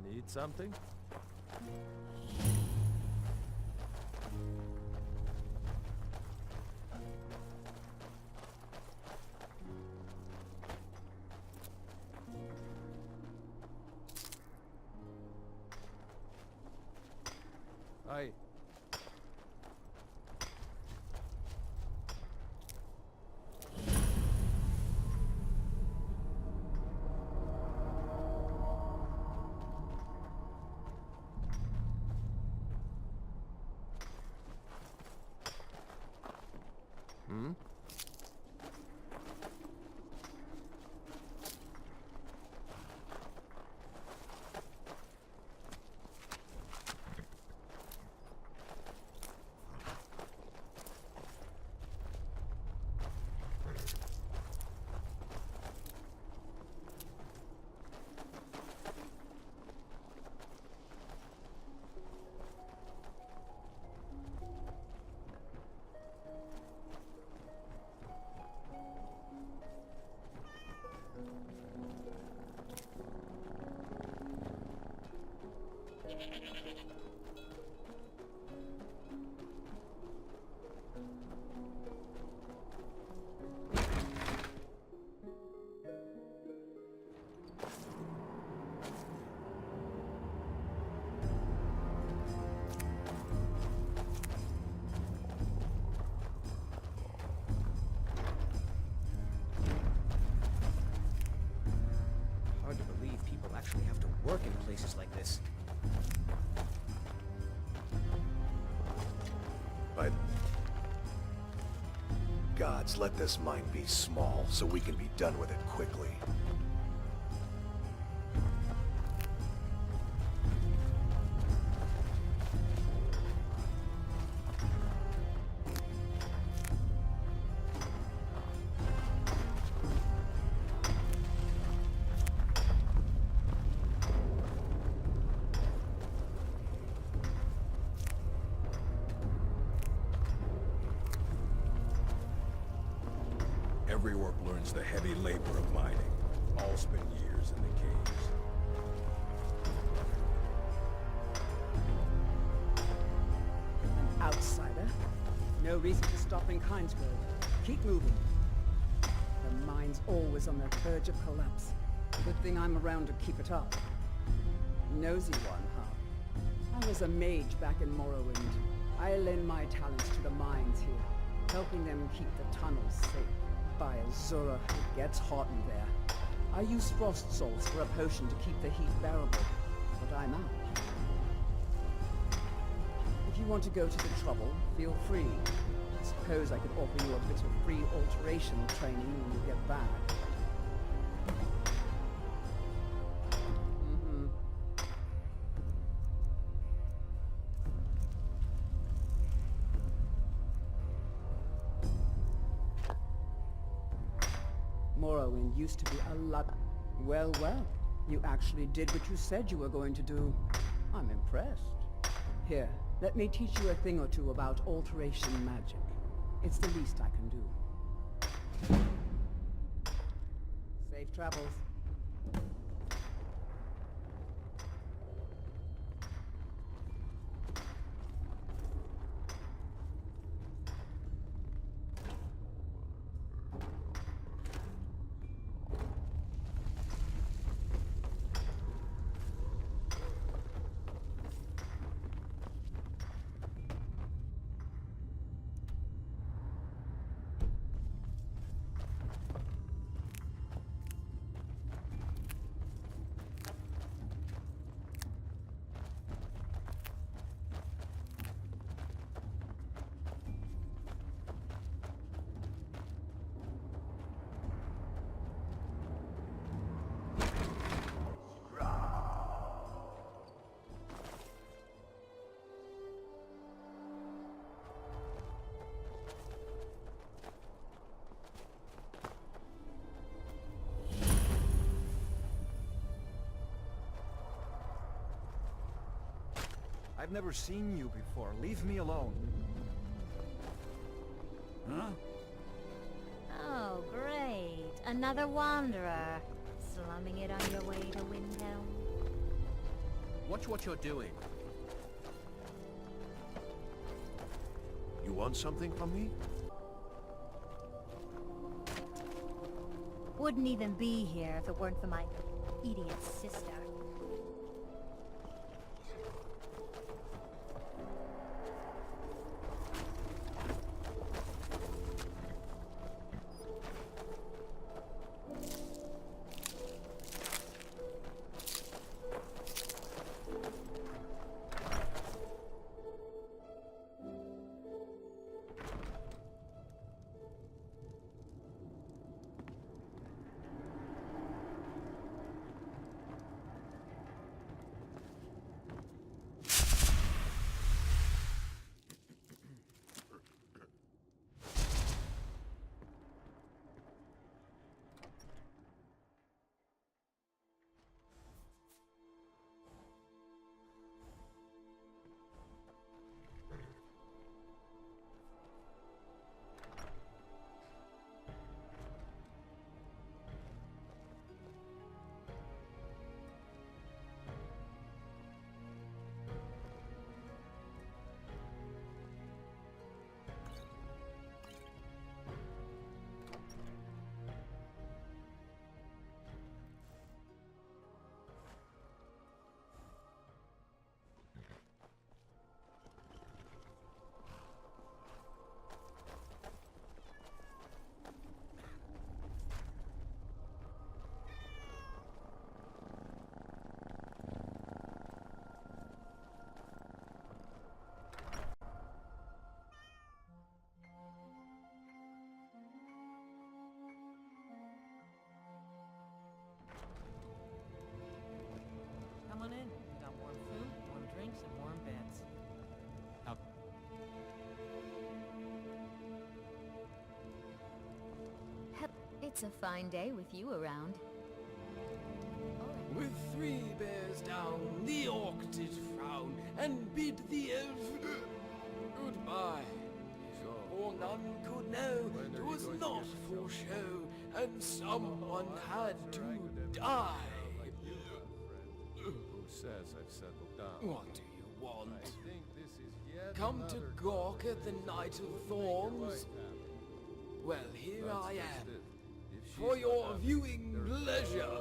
Need something? Aye. Hard to believe people actually have to work in places like this. By the gods, let this mine be small so we can be done with it quickly. Every orc learns the heavy labor of mining. All spend years in the caves. An outsider? No reason to stop in Kynesgrove. Keep moving. The mine's always on the verge of collapse. Good thing I'm around to keep it up. Nosy one, huh? I was a mage back in Morrowind. I lend my talents to the mines here, helping them keep the tunnels safe. By Azura, it gets hot in there. I use frost salts for a potion to keep the heat bearable, but I'm out. If you want to go to the trouble, feel free. I suppose I could offer you a bit of free alteration training when you get back. Morrowind used to be a lot... Well, you actually did what you said you were going to do. I'm impressed. Here, let me teach you a thing or two about alteration magic. It's the least I can do. Safe travels. I've never seen you before. Leave me alone. Huh? Another wanderer, slumming it on your way to Windhelm. Watch what you're doing. You want something from me? Wouldn't even be here if it weren't for my idiot sister. Come on in. We got warm food, warm drinks, and warm beds. It's a fine day with you around. With 3 bears down, the orc did frown, and bid the elf goodbye. For none could know, 'twas not for show, and someone had to die. Who says I've settled down? What do you want? I think this is yet Come to another gawk at the Night of Thorns? quite happy. Well, here That's I just am, it. If she's for not your happy, viewing there's pleasure.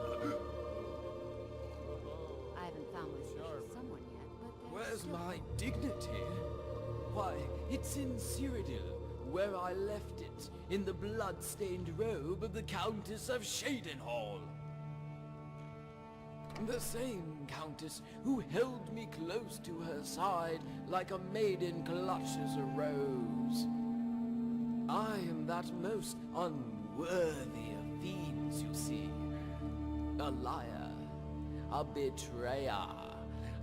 I haven't found my special someone yet, but Where's my dignity? Why, it's in Cyrodiil, where I left it, in the blood-stained robe of the Countess of Shadenhall. The same Countess who held me close to her side like a maiden clutches a rose. I am that most unworthy of fiends, you see. A liar, a betrayer,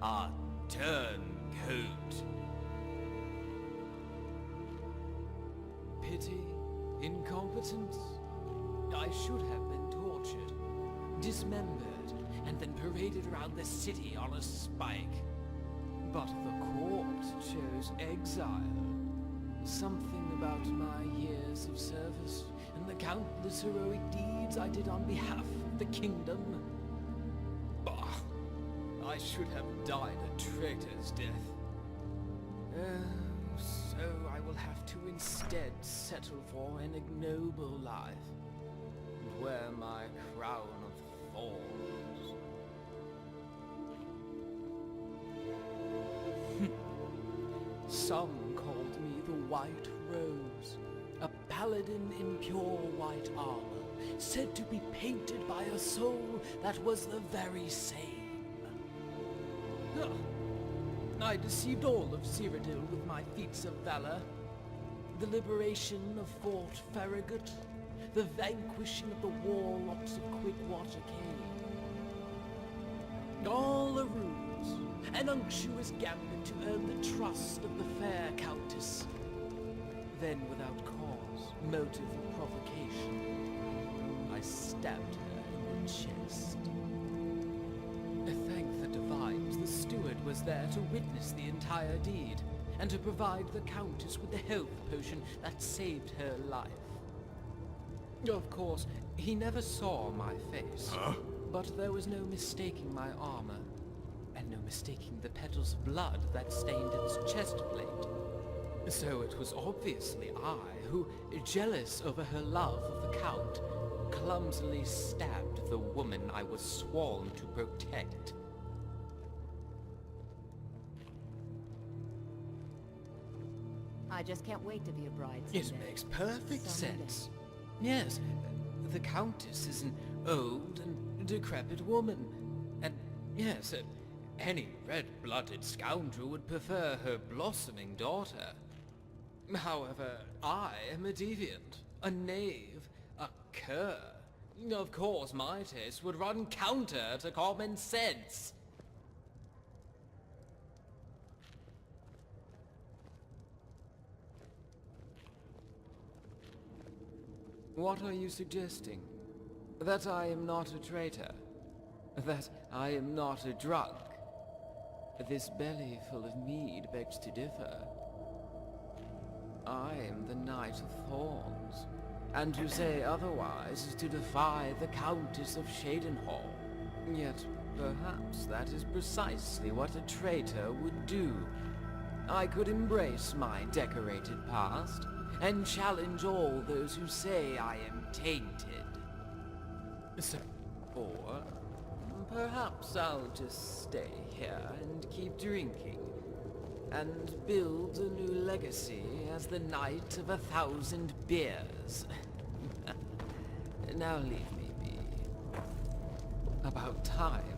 a turncoat. Pity, incompetence. I should have been tortured, dismembered, and then paraded around the city on a spike. But the court chose exile. Something about my years of service and the countless heroic deeds I did on behalf of the kingdom. Bah! I should have died a traitor's death. So I will have to instead settle for an ignoble life and wear my crown of thorns. Some called me the White Rose, a paladin in pure white armor, said to be painted by a soul that was the very same. I deceived all of Cyrodiil with my feats of valor. The liberation of Fort Farragut, the vanquishing of the warlocks of Quickwater Cave. All a ruse, an unctuous gambit to earn the trust of the fair Countess. Then, without cause, motive, or provocation, I stabbed her in the chest. Thank the divines, the steward was there to witness the entire deed, and to provide the Countess with the health potion that saved her life. Of course, he never saw my face. Huh? But there was no mistaking my armor, and no mistaking the petals of blood that stained its chest plate. So it was obviously I who, jealous over her love of the Count, clumsily stabbed the woman I was sworn to protect. I just can't wait to be a bride It someday. makes perfect Someday. sense. Yes, the Countess is an old and decrepit woman. And yes, any red-blooded scoundrel would prefer her blossoming daughter. However, I am a deviant, a knave, a cur. Of course, my taste would run counter to common sense. What are you suggesting? That I am not a traitor? That I am not a drunk? This belly full of mead begs to differ. I am the Knight of Thorns, and to say otherwise is to defy the Countess of Shadenhall. Yet, perhaps that is precisely what a traitor would do. I could embrace my decorated past, and challenge all those who say I am tainted. So, or perhaps I'll just stay here and keep drinking, and build a new legacy as the Knight of 1,000 beers. Now leave me be. About time.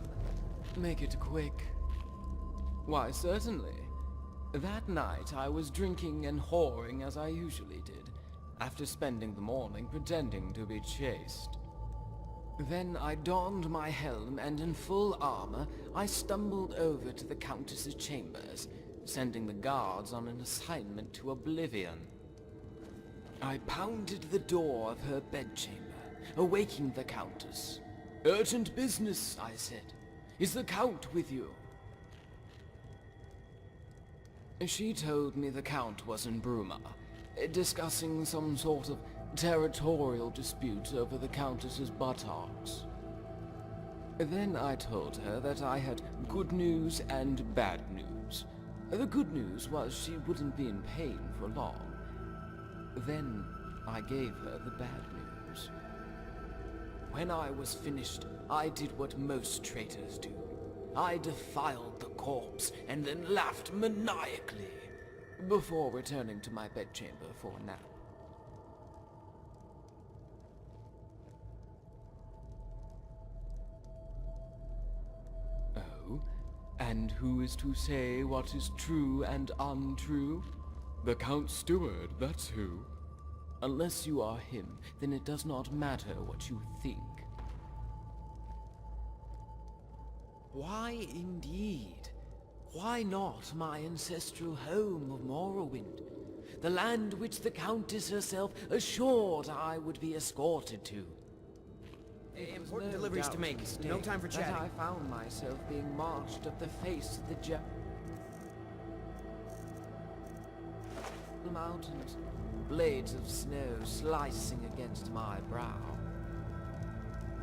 Make it quick. Why, certainly. That night I was drinking and whoring as I usually did, after spending the morning pretending to be chaste. Then I donned my helm, and in full armor, I stumbled over to the Countess's chambers, sending the guards on an assignment to oblivion. I pounded the door of her bedchamber, awaking the Countess. "Urgent business," I said. "Is the Count with you?" She told me the Count was in Bruma, discussing some sort of territorial dispute over the Countess's buttocks. Then I told her that I had good news and bad news. The good news was she wouldn't be in pain for long. Then I gave her the bad news. When I was finished, I did what most traitors do. I defiled the corpse and then laughed maniacally, before returning to my bedchamber for a nap. Oh? And who is to say what is true and untrue? The Count Steward, that's who. Unless you are him, then it does not matter what you think. Why indeed? Why not my ancestral home of Morrowind? The land which the Countess herself assured I would be escorted to. Important deliveries to make. No time for chatting. I found myself being marched up the face of the mountains, blades of snow slicing against my brow.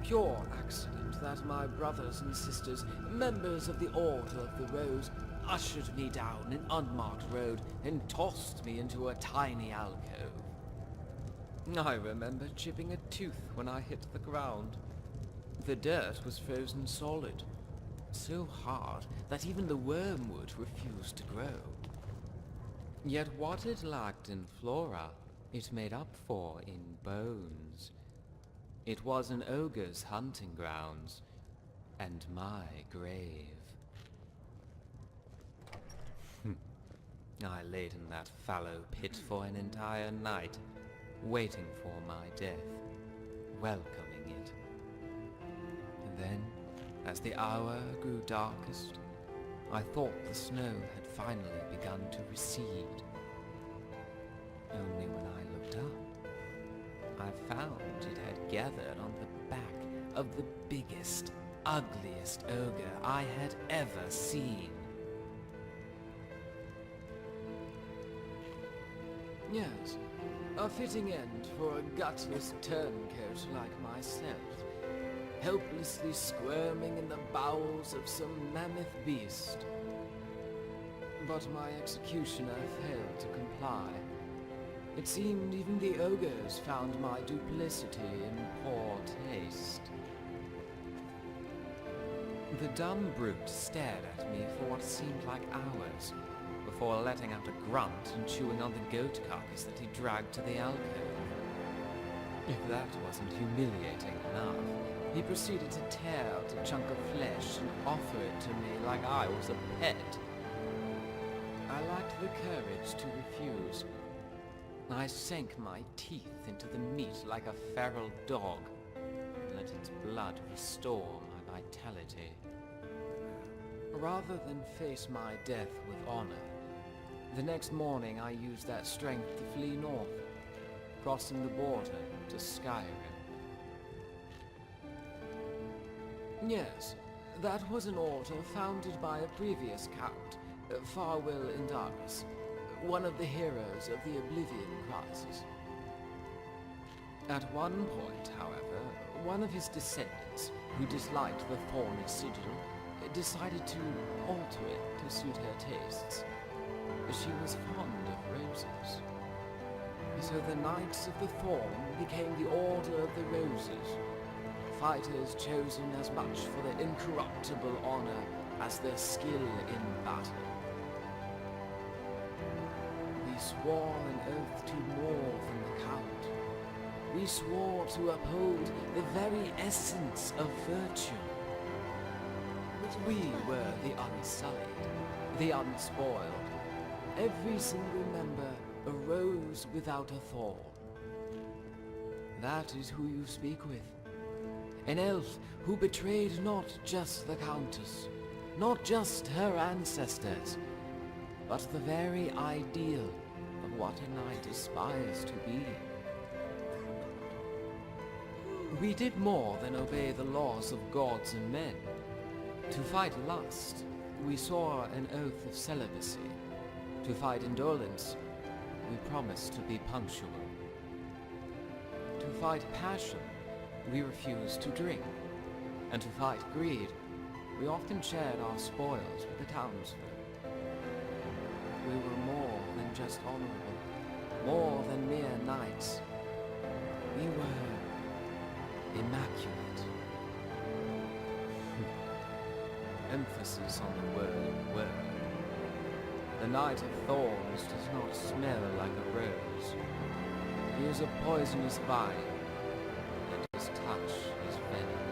Pure accident that my brothers and sisters, members of the Order of the Rose, ushered me down an unmarked road and tossed me into a tiny alcove. I remember chipping a tooth when I hit the ground. The dirt was frozen solid, so hard that even the wormwood refused to grow. Yet what it lacked in flora, it made up for in bones. It was an ogre's hunting grounds, and my grave. I laid in that fallow pit for an entire night, waiting for my death, welcoming it. And then, as the hour grew darkest, I thought the snow had finally begun to recede. Only when I looked up, I found it had gathered on the back of the biggest, ugliest ogre I had ever seen. Yes, A fitting end for a gutless turncoat like myself, helplessly squirming in the bowels of some mammoth beast. But my executioner failed to comply. It seemed even the ogres found my duplicity in poor taste. The dumb brute stared at me for what seemed like hours, before letting out a grunt and chewing on the goat carcass that he dragged to the alcove. If that wasn't humiliating enough, he proceeded to tear out a chunk of flesh and offer it to me like I was a pet. I lacked the courage to refuse. I sank my teeth into the meat like a feral dog, and let its blood restore my vitality. Rather than face my death with honor, the next morning I used that strength to flee north, crossing the border to Skyrim. Yes, that was an order founded by a previous count, Farwell Indaris, one of the heroes of the Oblivion Crisis. At one point, however, one of his descendants, who disliked the thorny sigil, decided to alter it to suit her tastes. She was fond of roses. So the Knights of the Thorn became the Order of the Roses, fighters chosen as much for their incorruptible honor as their skill in battle. We swore an oath to more than the count. We swore to uphold the very essence of virtue. We were the unsullied, the unspoiled. Every single member arose without a thorn. That is who you speak with. An elf who betrayed not just the Countess, not just her ancestors, but the very ideal of what a knight aspires to be. We did more than obey the laws of gods and men. To fight lust, we swore an oath of celibacy. To fight indolence, we promised to be punctual. To fight passion, we refused to drink. And to fight greed, we often shared our spoils with the townsfolk. We were more than just honorable, more than mere knights. We were immaculate. Emphasis on the word were. The Knight of Thorns does not smell like a rose. He is a poisonous vine, and his touch is venom.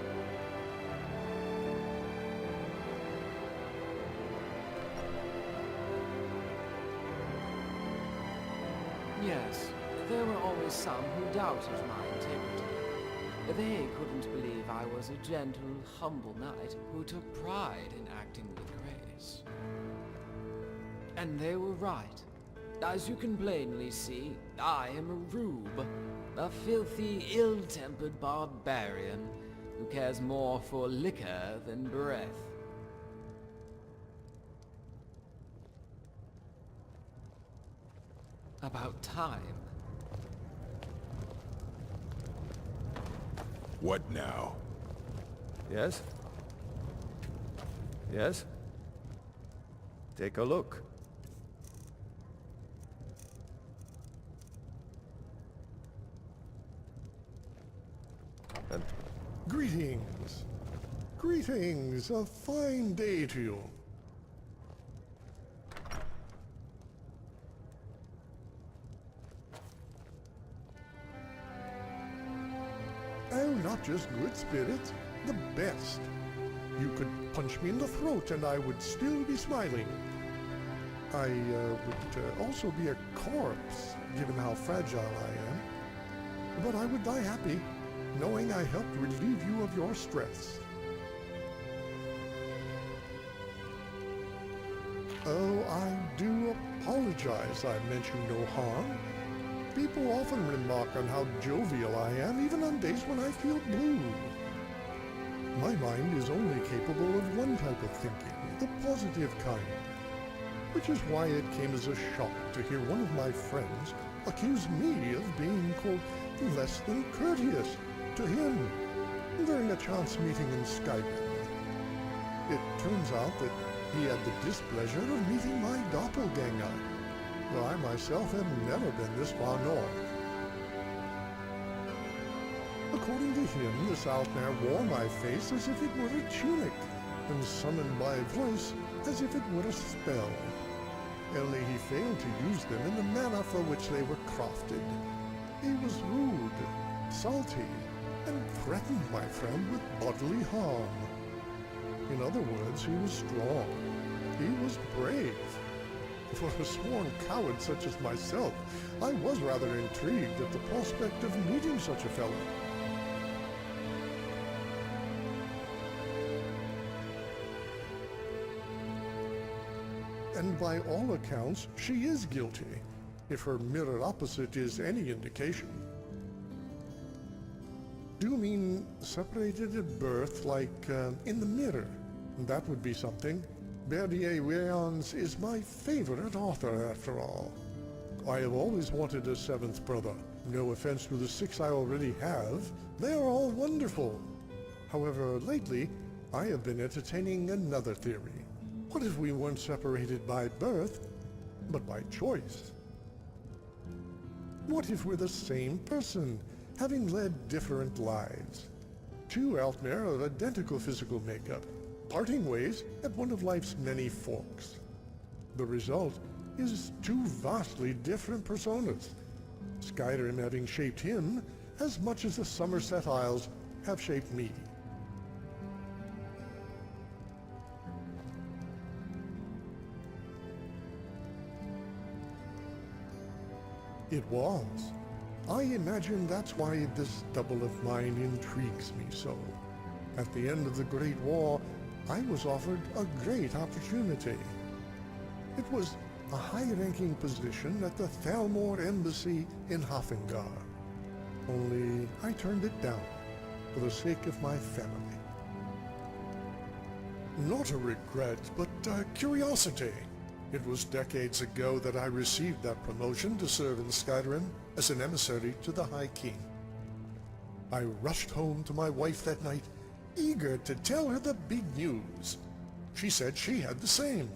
Yes, there were always some who doubted my integrity. They couldn't believe I was a gentle, humble knight who took pride in acting with grace. And they were right. As you can plainly see, I am a rube, a filthy, ill-tempered barbarian who cares more for liquor than breath. About time. What now? Yes? Yes? Take a look. And Greetings. Greetings. A fine day to you. Oh, not just good spirits, the best. You could punch me in the throat and I would still be smiling. I would also be a corpse, given how fragile I am. But I would die happy, knowing I helped relieve you of your stress. Oh, I do apologize I mentioned no harm. People often remark on how jovial I am, even on days when I feel blue. My mind is only capable of one type of thinking, the positive kind. Which is why it came as a shock to hear one of my friends accused me of being, quote, less than courteous to him during a chance meeting in Skyrim. It turns out that he had the displeasure of meeting my doppelganger, though I myself have never been this far north. According to him, this Altmare wore my face as if it were a tunic, and summoned my voice as if it were a spell. Only he failed to use them in the manner for which they were crafted. He was rude, salty, and threatened my friend with bodily harm. In other words, he was strong. He was brave. For a sworn coward such as myself, I was rather intrigued at the prospect of meeting such a fellow. And by all accounts, she is guilty, if her mirror opposite is any indication. Do you mean separated at birth, like in the mirror? That would be something. Berdier-Weyans is my favorite author, after all. I have always wanted a seventh brother. No offense to the 6 I already have. They are all wonderful. However, lately, I have been entertaining another theory. What if we weren't separated by birth, but by choice? What if we're the same person, having led different lives? Two Altmare of identical physical makeup, parting ways at one of life's many forks. The result is two vastly different personas, Skyrim having shaped him as much as the Somerset Isles have shaped me. It was. I imagine that's why this double of mine intrigues me so. At the end of the Great War, I was offered a great opportunity. It was a high-ranking position at the Thalmor Embassy in Hafengar. Only I turned it down for the sake of my family. Not a regret, but a curiosity. It was decades ago that I received that promotion to serve in Skyrim as an emissary to the High King. I rushed home to my wife that night, eager to tell her the big news. She said she had the same.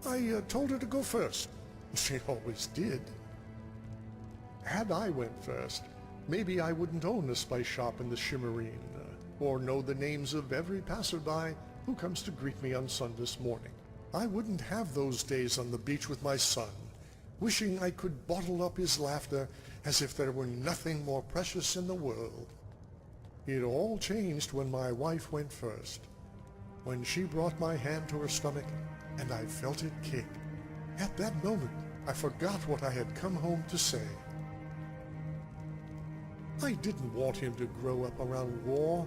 I told her to go first. She always did. Had I went first, maybe I wouldn't own a spice shop in the Shimmerine, or know the names of every passerby who comes to greet me on Sunday morning. I wouldn't have those days on the beach with my son, wishing I could bottle up his laughter as if there were nothing more precious in the world. It all changed when my wife went first, when she brought my hand to her stomach and I felt it kick. At that moment, I forgot what I had come home to say. I didn't want him to grow up around war,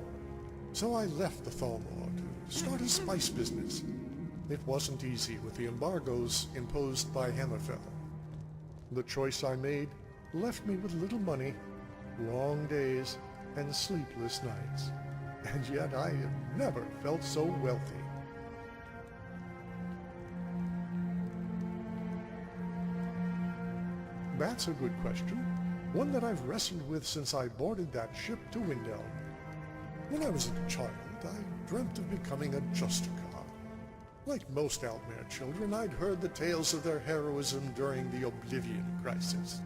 so I left the Thalmor to start a spice business. It wasn't easy with the embargoes imposed by Hammerfell. The choice I made left me with little money, long days, and sleepless nights. And yet I have never felt so wealthy. That's a good question. One that I've wrestled with since I boarded that ship to Windhelm. When I was a child, I dreamt of becoming a Justicar. Like most Altmare children, I'd heard the tales of their heroism during the Oblivion Crisis.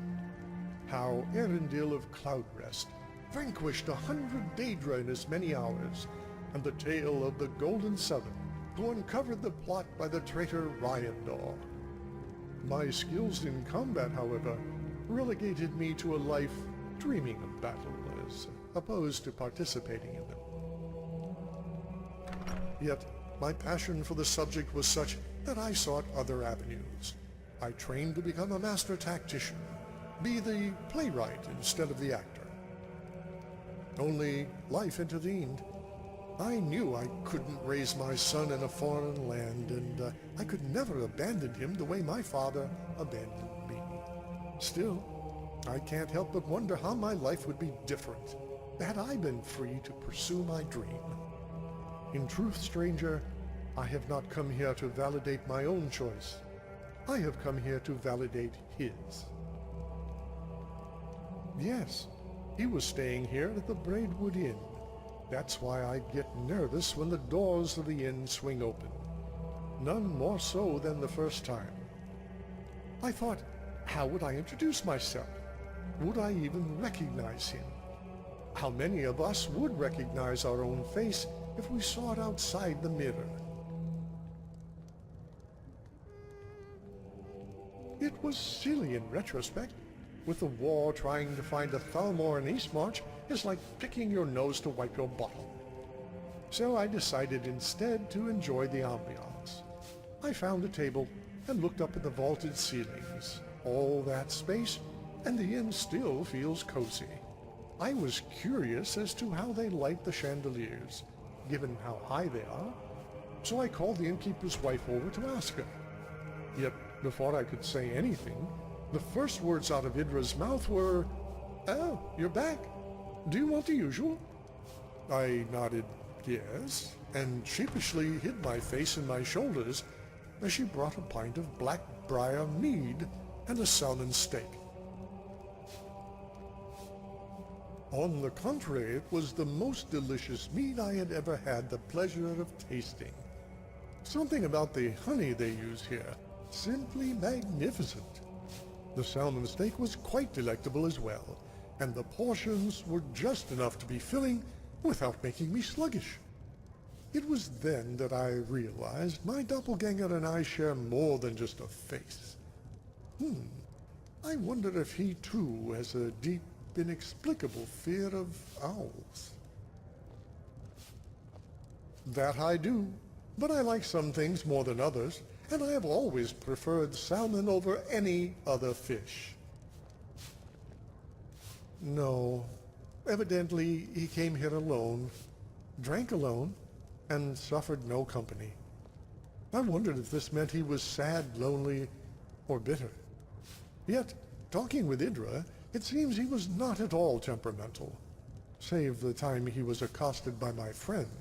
How Erendil of Cloudrest vanquished 100 Daedra in as many hours, and the tale of the Golden Seven, who uncovered the plot by the traitor Ryandor. My skills in combat, however, relegated me to a life dreaming of battle as opposed to participating in them. Yet, my passion for the subject was such that I sought other avenues. I trained to become a master tactician, be the playwright instead of the actor. Only life intervened. I knew I couldn't raise my son in a foreign land, and I could never abandon him the way my father abandoned me. Still, I can't help but wonder how my life would be different had I been free to pursue my dream. In truth, stranger, I have not come here to validate my own choice. I have come here to validate his. Yes, he was staying here at the Braidwood Inn. That's why I get nervous when the doors of the inn swing open. None more so than the first time. I thought, how would I introduce myself? Would I even recognize him? How many of us would recognize our own face if we saw it outside the mirror? It was silly in retrospect. With the war, trying to find a Thalmor in Eastmarch is like picking your nose to wipe your bottom. So I decided instead to enjoy the ambiance. I found a table and looked up at the vaulted ceilings. All that space, and the inn still feels cozy. I was curious as to how they light the chandeliers, given how high they are, so I called the innkeeper's wife over to ask her. Yet, before I could say anything, the first words out of Idra's mouth were, "Oh, you're back. Do you want the usual?" I nodded yes, and sheepishly hid my face in my shoulders as she brought a pint of black briar mead and a salmon steak. On the contrary, it was the most delicious mead I had ever had the pleasure of tasting. Something about the honey they use here, simply magnificent. The salmon steak was quite delectable as well, and the portions were just enough to be filling without making me sluggish. It was then that I realized my doppelganger and I share more than just a face. I wonder if he too has a deep, inexplicable fear of owls. That I do, but I like some things more than others, and I have always preferred salmon over any other fish. No, evidently he came here alone, drank alone, and suffered no company. I wondered if this meant he was sad, lonely, or bitter. Yet, talking with Idra, it seems he was not at all temperamental, save the time he was accosted by my friend.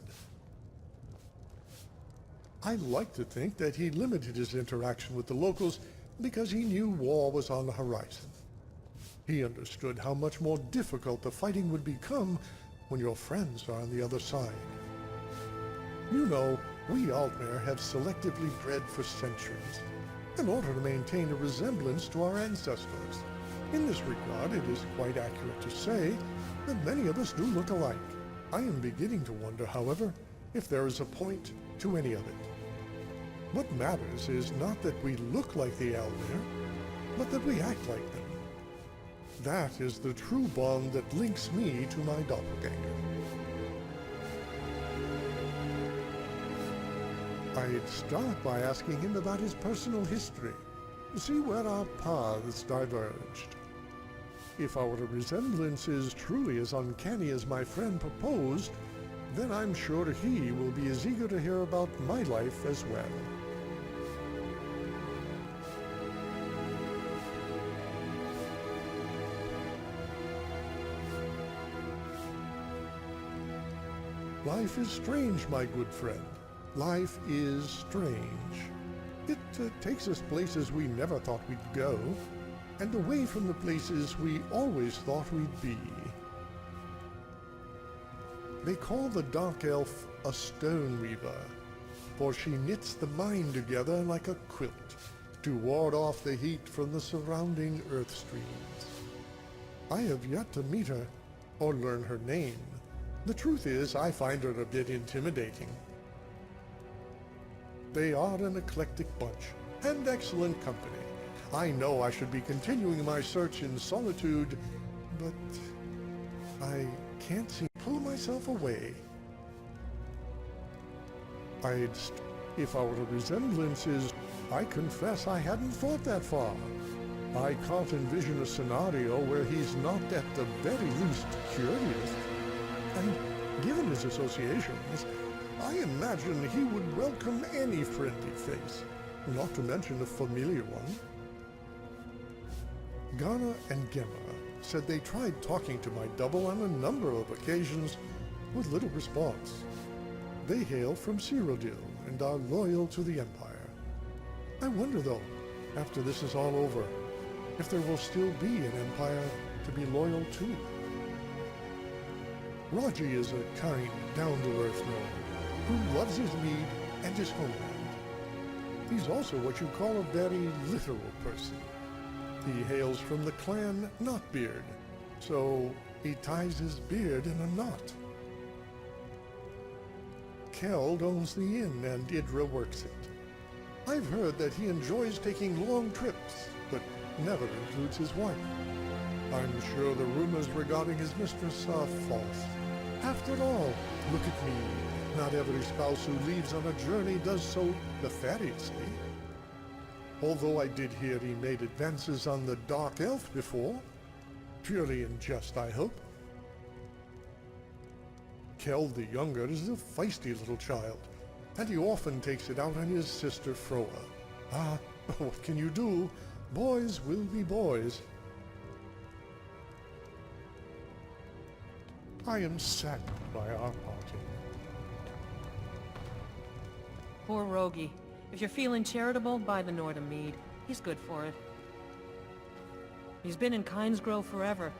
I like to think that he limited his interaction with the locals because he knew war was on the horizon. He understood how much more difficult the fighting would become when your friends are on the other side. You know, we Altmer have selectively bred for centuries, in order to maintain a resemblance to our ancestors. In this regard, it is quite accurate to say that many of us do look alike. I am beginning to wonder, however, if there is a point to any of it. What matters is not that we look like the Altmer, but that we act like them. That is the true bond that links me to my doppelganger. I'd start by asking him about his personal history, see where our paths diverged. If our resemblance is truly as uncanny as my friend proposed, then I'm sure he will be as eager to hear about my life as well. Life is strange, my good friend. Life is strange. It takes us places we never thought we'd go, and away from the places we always thought we'd be. They call the dark elf a stone weaver, for she knits the mind together like a quilt to ward off the heat from the surrounding earth streams. I have yet to meet her or learn her name. The truth is, I find her a bit intimidating. They are an eclectic bunch, and excellent company. I know I should be continuing my search in solitude, but I can't seem to pull myself away. If our resemblance is, I confess I hadn't thought that far. I can't envision a scenario where he's not at the very least curious. And given his associations, I imagine he would welcome any friendly face, not to mention a familiar one. Ghana and Gemma said they tried talking to my double on a number of occasions with little response. They hail from Cyrodiil and are loyal to the Empire. I wonder, though, after this is all over, if there will still be an Empire to be loyal too. Raji is a kind, down-to-earth gnome who loves his mead and his homeland. He's also what you call a very literal person. He hails from the clan Knotbeard, so he ties his beard in a knot. Keld owns the inn and Idra works it. I've heard that he enjoys taking long trips, but never includes his wife. I'm sure the rumors regarding his mistress are false. After all, look at me. Not every spouse who leaves on a journey does so nefariously. Although I did hear he made advances on the Dark Elf before. Purely in jest, I hope. Keld the Younger is a feisty little child, and he often takes it out on his sister Froa. Ah, what can you do? Boys will be boys. I am saddened by our parting. Poor Rogi. If you're feeling charitable, buy the Nordham mead. He's good for it. He's been in Kynesgrove forever.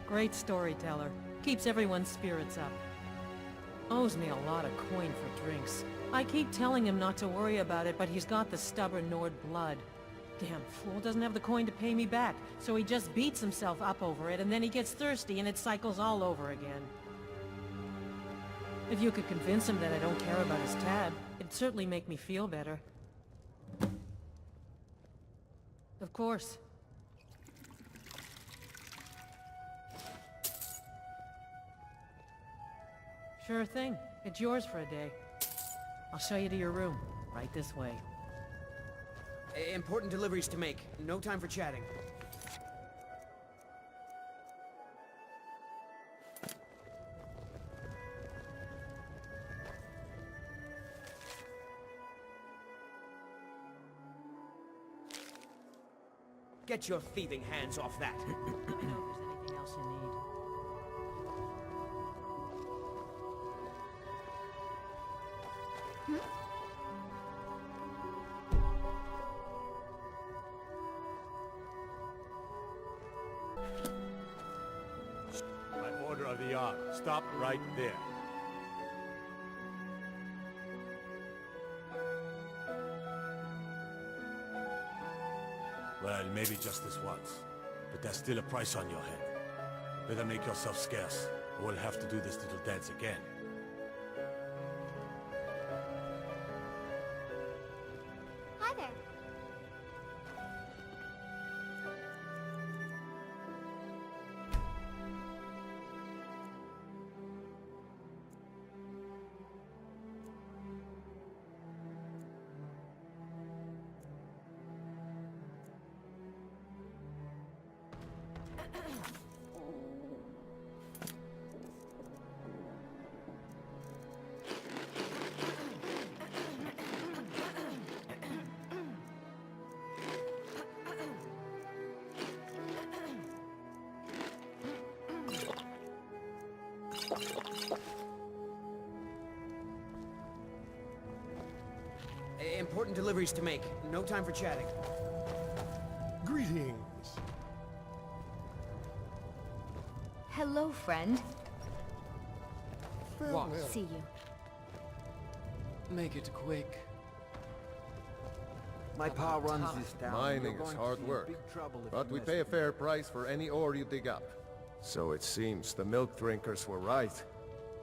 Great storyteller. Keeps everyone's spirits up. Owes me a lot of coin for drinks. I keep telling him not to worry about it, but he's got the stubborn Nord blood. Damn fool doesn't have the coin to pay me back, so he just beats himself up over it, and then he gets thirsty and it cycles all over again. If you could convince him that I don't care about his tab, it'd certainly make me feel better. Of course. Sure thing. It's yours for a day. I'll show you to your room. Right this way. Important deliveries to make. No time for chatting. Get your thieving hands off that. Let me know if there's anything else you need. By order of the Jarl, stop right there. Well, maybe just this once, but there's still a price on your head. Better make yourself scarce, or we'll have to do this little dance again. Hi there. Important deliveries to make. No time for chatting. Greetings. Hello, friend. Farewell. See you. Make it quick. My pa runs this town. Mining is hard work, but we pay a fair price for any ore you dig up. So it seems the milk drinkers were right.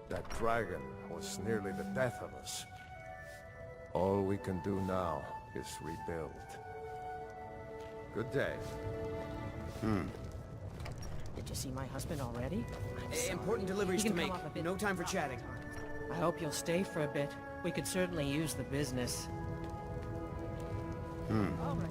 That dragon was nearly the death of us. All we can do now is rebuild. Good day. Did you see my husband already? I'm sorry. Important deliveries He to can come make. up a bit No time for chatting. I hope you'll stay for a bit. We could certainly use the business. All right then.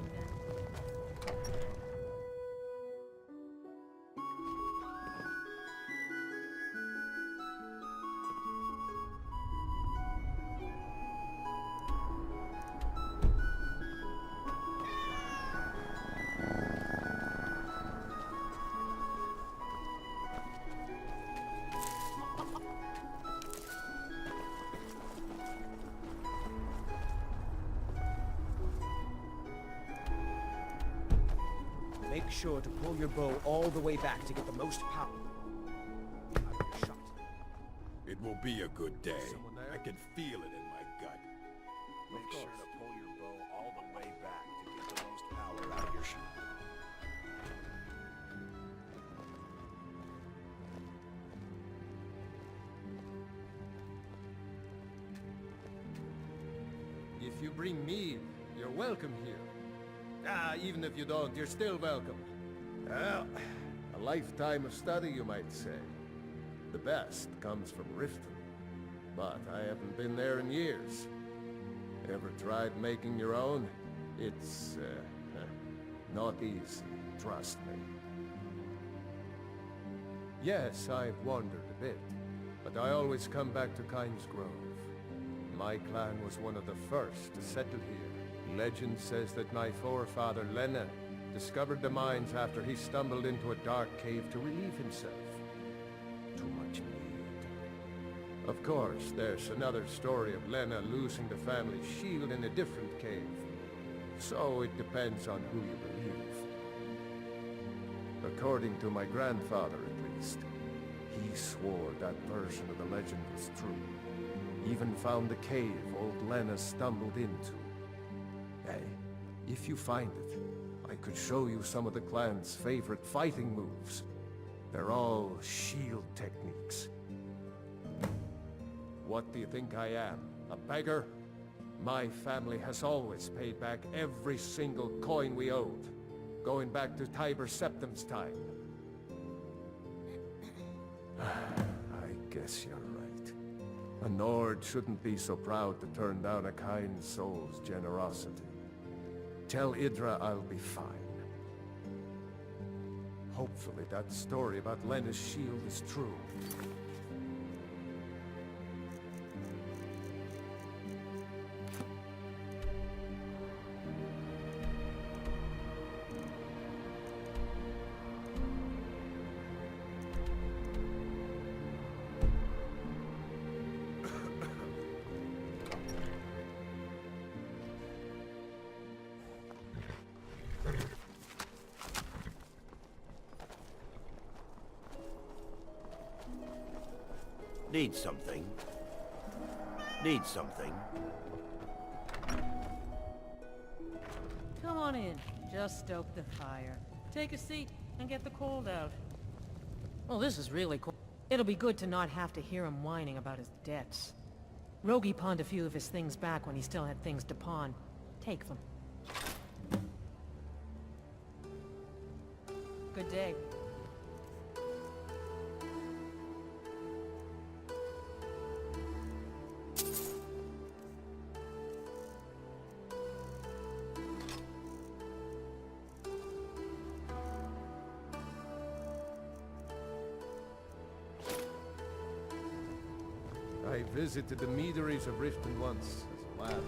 Make sure to pull your bow all the way back to get the most power out of your shot. It will be a good day. Someone there? I can feel it in my gut. Make sure to pull your bow all the way back to get the most power out of your shot. If you bring mead, you're welcome here. Even if you don't, you're still welcome. Well, a lifetime of study, you might say. The best comes from Riften, but I haven't been there in years. Ever tried making your own? It's, not easy, trust me. Yes, I've wandered a bit, but I always come back to Kynesgrove. My clan was one of the first to settle here. Legend says that my forefather Lena discovered the mines after he stumbled into a dark cave to relieve himself. Too much mead. Of course, there's another story of Lena losing the family shield in a different cave. So it depends on who you believe. According to my grandfather, at least, he swore that version of the legend was true. Even found the cave old Lena stumbled into. Hey, if you find it, I could show you some of the clan's favorite fighting moves. They're all shield techniques. What do you think I am? A beggar? My family has always paid back every single coin we owed, going back to Tiber Septims' time. I guess you're right. A Nord shouldn't be so proud to turn down a kind soul's generosity. Tell Idra I'll be fine. Hopefully that story about Lena's shield is true. Need something? Need something? Come on in. Just stoke the fire. Take a seat and get the cold out. Well, this is really cool. It'll be good to not have to hear him whining about his debts. Rogi pawned a few of his things back when he still had things to pawn. Take them. Good day. I visited the meaderies of Riften once as a lad.